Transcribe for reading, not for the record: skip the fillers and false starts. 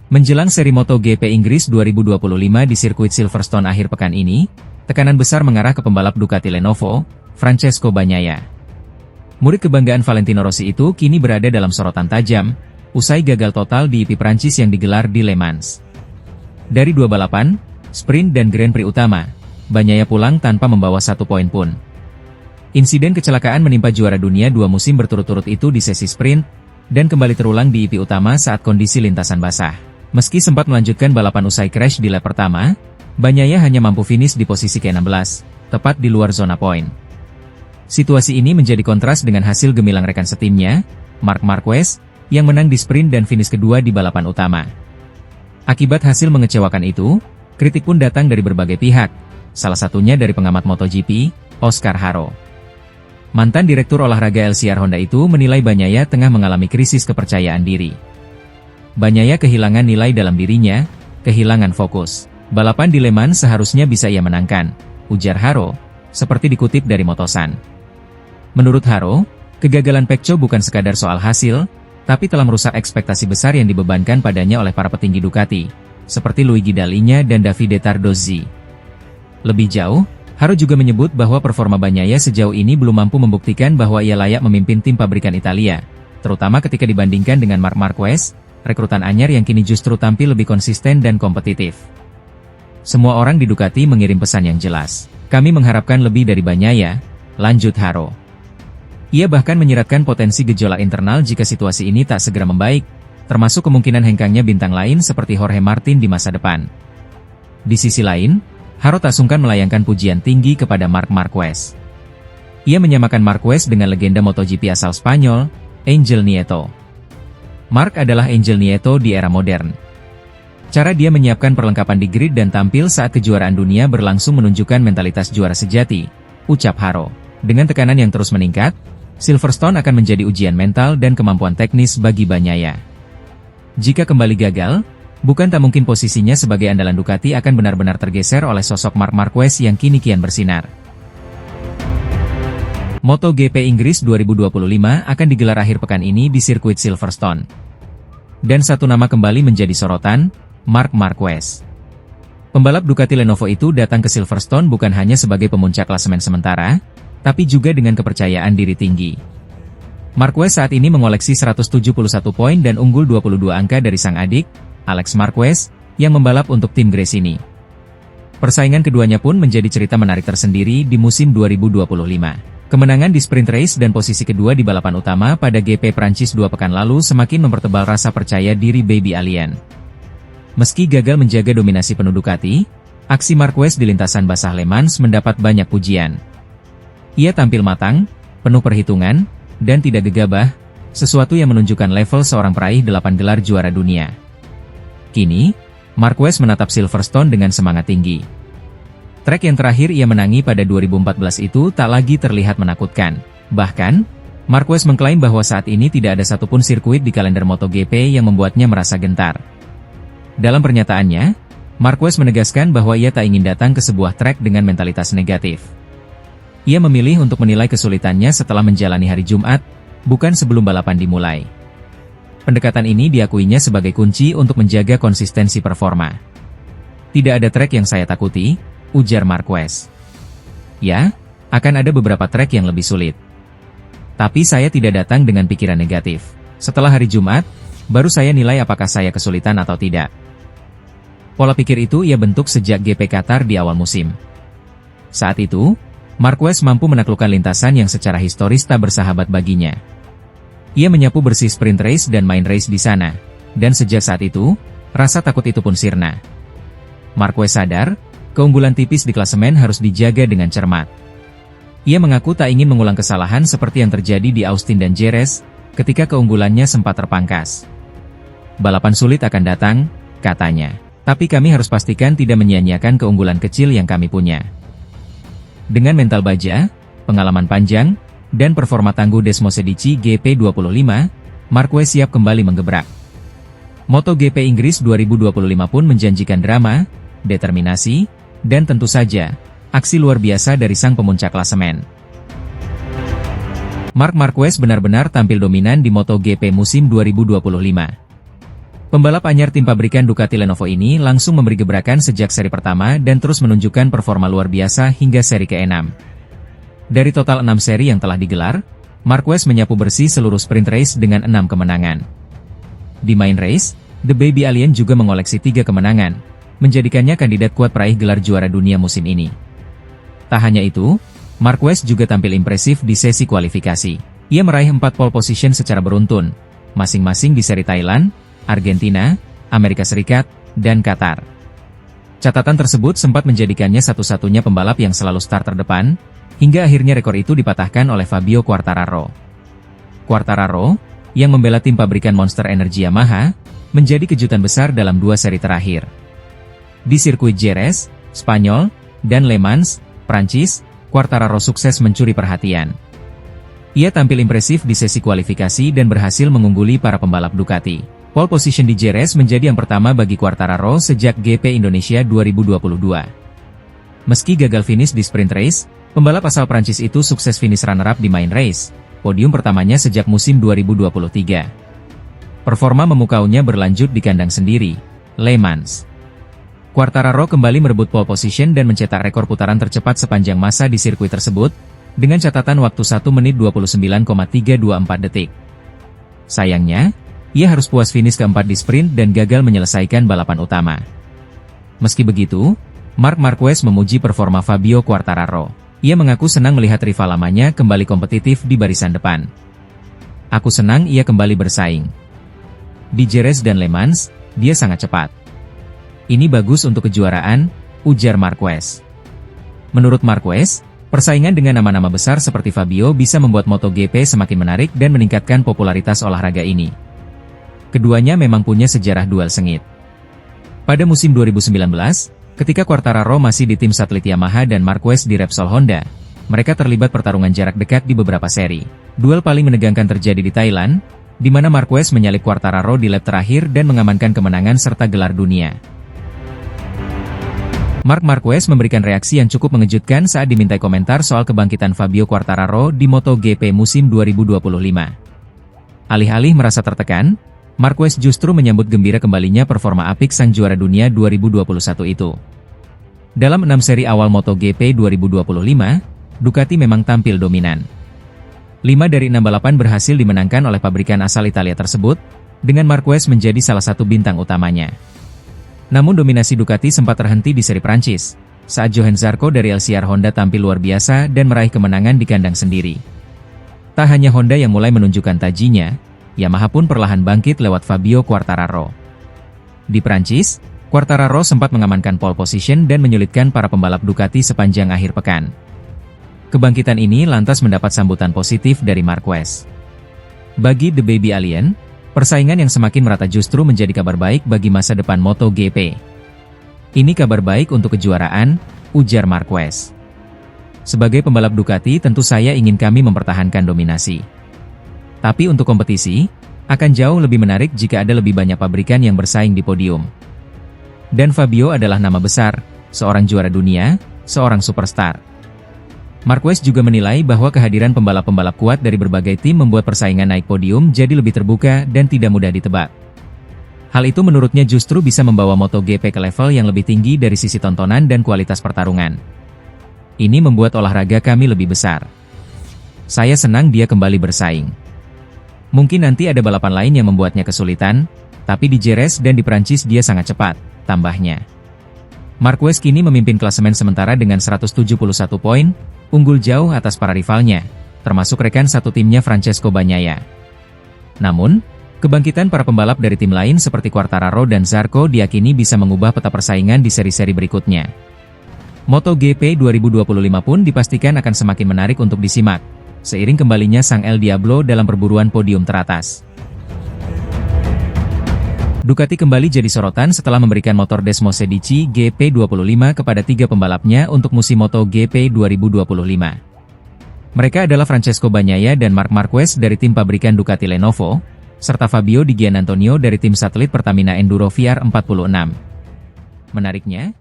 Menjelang seri MotoGP Inggris 2025 di sirkuit Silverstone akhir pekan ini, tekanan besar mengarah ke pembalap Ducati Lenovo, Francesco Bagnaia. Murid kebanggaan Valentino Rossi itu kini berada dalam sorotan tajam, usai gagal total di IP Prancis yang digelar di Le Mans. Dari dua balapan, sprint dan Grand Prix utama, Bagnaia pulang tanpa membawa 1 poin pun. Insiden kecelakaan menimpa juara dunia 2 musim berturut-turut itu di sesi sprint, dan kembali terulang di IP utama saat kondisi lintasan basah. Meski sempat melanjutkan balapan usai crash di lap pertama, Bagnaia hanya mampu finish di posisi ke-16, tepat di luar zona poin. Situasi ini menjadi kontras dengan hasil gemilang rekan setimnya, Marc Marquez, yang menang di sprint dan finish kedua di balapan utama. Akibat hasil mengecewakan itu, kritik pun datang dari berbagai pihak, salah satunya dari pengamat MotoGP, Oscar Haro. Mantan Direktur Olahraga LCR Honda itu menilai Bagnaia tengah mengalami krisis kepercayaan diri. Bagnaia kehilangan nilai dalam dirinya, kehilangan fokus. Balapan di Le Mans seharusnya bisa ia menangkan, ujar Haro, seperti dikutip dari Motosan. Menurut Haro, kegagalan Pecco bukan sekadar soal hasil, tapi telah merusak ekspektasi besar yang dibebankan padanya oleh para petinggi Ducati, seperti Luigi Dall'Igna dan Davide Tardozzi. Lebih jauh, Haro juga menyebut bahwa performa Bagnaia sejauh ini belum mampu membuktikan bahwa ia layak memimpin tim pabrikan Italia, terutama ketika dibandingkan dengan Marc Marquez, rekrutan anyar yang kini justru tampil lebih konsisten dan kompetitif. Semua orang di Ducati mengirim pesan yang jelas. Kami mengharapkan lebih dari Bagnaia, lanjut Haro. Ia bahkan menyiratkan potensi gejolak internal jika situasi ini tak segera membaik, termasuk kemungkinan hengkangnya bintang lain seperti Jorge Martin di masa depan. Di sisi lain, Haro tak sungkan melayangkan pujian tinggi kepada Marc Marquez. Ia menyamakan Marquez dengan legenda MotoGP asal Spanyol, Angel Nieto. Marc adalah Angel Nieto di era modern. Cara dia menyiapkan perlengkapan di grid dan tampil saat kejuaraan dunia berlangsung menunjukkan mentalitas juara sejati, ucap Haro. Dengan tekanan yang terus meningkat, Silverstone akan menjadi ujian mental dan kemampuan teknis bagi Bagnaia. Jika kembali gagal, bukan tak mungkin posisinya sebagai andalan Ducati akan benar-benar tergeser oleh sosok Marc Marquez yang kini kian bersinar. MotoGP Inggris 2025 akan digelar akhir pekan ini di sirkuit Silverstone. Dan satu nama kembali menjadi sorotan, Marc Marquez. Pembalap Ducati Lenovo itu datang ke Silverstone bukan hanya sebagai pemuncak klasemen sementara, tapi juga dengan kepercayaan diri tinggi. Marquez saat ini mengoleksi 171 poin dan unggul 22 angka dari sang adik, Alex Marquez, yang membalap untuk tim Gresini. Persaingan keduanya pun menjadi cerita menarik tersendiri di musim 2025. Kemenangan di sprint race dan posisi kedua di balapan utama pada GP Prancis 2 pekan lalu semakin mempertebal rasa percaya diri Baby Alien. Meski gagal menjaga dominasi penuh Ducati, aksi Marquez di lintasan basah Le Mans mendapat banyak pujian. Ia tampil matang, penuh perhitungan, dan tidak gegabah, sesuatu yang menunjukkan level seorang peraih 8 gelar juara dunia. Kini, Marquez menatap Silverstone dengan semangat tinggi. Trek yang terakhir ia menangi pada 2014 itu tak lagi terlihat menakutkan. Bahkan, Marquez mengklaim bahwa saat ini tidak ada satupun sirkuit di kalender MotoGP yang membuatnya merasa gentar. Dalam pernyataannya, Marquez menegaskan bahwa ia tak ingin datang ke sebuah trek dengan mentalitas negatif. Ia memilih untuk menilai kesulitannya setelah menjalani hari Jumat, bukan sebelum balapan dimulai. Pendekatan ini diakuinya sebagai kunci untuk menjaga konsistensi performa. Tidak ada trek yang saya takuti, ujar Marquez. Ya, akan ada beberapa trek yang lebih sulit. Tapi saya tidak datang dengan pikiran negatif. Setelah hari Jumat, baru saya nilai apakah saya kesulitan atau tidak. Pola pikir itu ia bentuk sejak GP Qatar di awal musim. Saat itu, Marquez mampu menaklukkan lintasan yang secara historis tak bersahabat baginya. Ia menyapu bersih sprint race dan main race di sana, dan sejak saat itu, rasa takut itu pun sirna. Marquez sadar, keunggulan tipis di klasemen harus dijaga dengan cermat. Ia mengaku tak ingin mengulang kesalahan seperti yang terjadi di Austin dan Jerez, ketika keunggulannya sempat terpangkas. Balapan sulit akan datang, katanya. Tapi kami harus pastikan tidak menyia-nyiakan keunggulan kecil yang kami punya. Dengan mental baja, pengalaman panjang, dan performa tangguh Desmosedici GP25, Marquez siap kembali menggebrak. MotoGP Inggris 2025 pun menjanjikan drama, determinasi, dan tentu saja, aksi luar biasa dari sang pemuncak klasemen. Marc Marquez benar-benar tampil dominan di MotoGP musim 2025. Pembalap anyar tim pabrikan Ducati Lenovo ini langsung memberi gebrakan sejak seri pertama dan terus menunjukkan performa luar biasa hingga seri ke-6. Dari total 6 seri yang telah digelar, Marquez menyapu bersih seluruh sprint race dengan 6 kemenangan. Di main race, The Baby Alien juga mengoleksi 3 kemenangan, menjadikannya kandidat kuat peraih gelar juara dunia musim ini. Tak hanya itu, Marquez juga tampil impresif di sesi kualifikasi. Ia meraih 4 pole position secara beruntun, masing-masing di seri Thailand, Argentina, Amerika Serikat, dan Qatar. Catatan tersebut sempat menjadikannya satu-satunya pembalap yang selalu start terdepan, hingga akhirnya rekor itu dipatahkan oleh Fabio Quartararo. Quartararo, yang membela tim pabrikan Monster Energy Yamaha, menjadi kejutan besar dalam 2 seri terakhir. Di sirkuit Jerez, Spanyol, dan Le Mans, Prancis, Quartararo sukses mencuri perhatian. Ia tampil impresif di sesi kualifikasi dan berhasil mengungguli para pembalap Ducati. Pole position di Jerez menjadi yang pertama bagi Quartararo sejak GP Indonesia 2022. Meski gagal finish di sprint race, pembalap asal Prancis itu sukses finish runner-up di main race, podium pertamanya sejak musim 2023. Performa memukaunya berlanjut di kandang sendiri, Le Mans. Quartararo kembali merebut pole position dan mencetak rekor putaran tercepat sepanjang masa di sirkuit tersebut, dengan catatan waktu 1 menit 29,324 detik. Sayangnya, ia harus puas finish keempat di sprint dan gagal menyelesaikan balapan utama. Meski begitu, Marc Marquez memuji performa Fabio Quartararo. Ia mengaku senang melihat rival lamanya kembali kompetitif di barisan depan. Aku senang ia kembali bersaing. Di Jerez dan Le Mans, dia sangat cepat. Ini bagus untuk kejuaraan, ujar Marquez. Menurut Marquez, persaingan dengan nama-nama besar seperti Fabio bisa membuat MotoGP semakin menarik dan meningkatkan popularitas olahraga ini. Keduanya memang punya sejarah duel sengit. Pada musim 2019, ketika Quartararo masih di tim satelit Yamaha dan Marquez di Repsol Honda, mereka terlibat pertarungan jarak dekat di beberapa seri. Duel paling menegangkan terjadi di Thailand, di mana Marquez menyalip Quartararo di lap terakhir dan mengamankan kemenangan serta gelar dunia. Marc Marquez memberikan reaksi yang cukup mengejutkan saat dimintai komentar soal kebangkitan Fabio Quartararo di MotoGP musim 2025. Alih-alih merasa tertekan, Marquez justru menyambut gembira kembalinya performa apik sang juara dunia 2021 itu. Dalam 6 seri awal MotoGP 2025, Ducati memang tampil dominan. 5 dari 6 balapan berhasil dimenangkan oleh pabrikan asal Italia tersebut, dengan Marquez menjadi salah satu bintang utamanya. Namun dominasi Ducati sempat terhenti di seri Prancis, saat Johann Zarco dari LCR Honda tampil luar biasa dan meraih kemenangan di kandang sendiri. Tak hanya Honda yang mulai menunjukkan tajinya, Yamaha pun perlahan bangkit lewat Fabio Quartararo. Di Prancis, Quartararo sempat mengamankan pole position dan menyulitkan para pembalap Ducati sepanjang akhir pekan. Kebangkitan ini lantas mendapat sambutan positif dari Marquez. Bagi The Baby Alien, persaingan yang semakin merata justru menjadi kabar baik bagi masa depan MotoGP. Ini kabar baik untuk kejuaraan, ujar Marquez. Sebagai pembalap Ducati tentu saya ingin kami mempertahankan dominasi. Tapi untuk kompetisi, akan jauh lebih menarik jika ada lebih banyak pabrikan yang bersaing di podium. Dan Fabio adalah nama besar, seorang juara dunia, seorang superstar. Marquez juga menilai bahwa kehadiran pembalap-pembalap kuat dari berbagai tim membuat persaingan naik podium jadi lebih terbuka dan tidak mudah ditebak. Hal itu menurutnya justru bisa membawa MotoGP ke level yang lebih tinggi dari sisi tontonan dan kualitas pertarungan. Ini membuat olahraga kami lebih besar. Saya senang dia kembali bersaing. Mungkin nanti ada balapan lain yang membuatnya kesulitan, tapi di Jerez dan di Prancis dia sangat cepat, tambahnya. Marquez kini memimpin klasemen sementara dengan 171 poin, unggul jauh atas para rivalnya, termasuk rekan satu timnya Francesco Bagnaia. Namun, kebangkitan para pembalap dari tim lain seperti Quartararo dan Zarco diyakini bisa mengubah peta persaingan di seri-seri berikutnya. MotoGP 2025 pun dipastikan akan semakin menarik untuk disimak, seiring kembalinya sang El Diablo dalam perburuan podium teratas. Ducati kembali jadi sorotan setelah memberikan motor Desmosedici GP25 kepada 3 pembalapnya untuk musim MotoGP 2025. Mereka adalah Francesco Bagnaia dan Marc Marquez dari tim pabrikan Ducati Lenovo, serta Fabio Di Giannantonio dari tim satelit Pertamina Enduro VR46. Menariknya,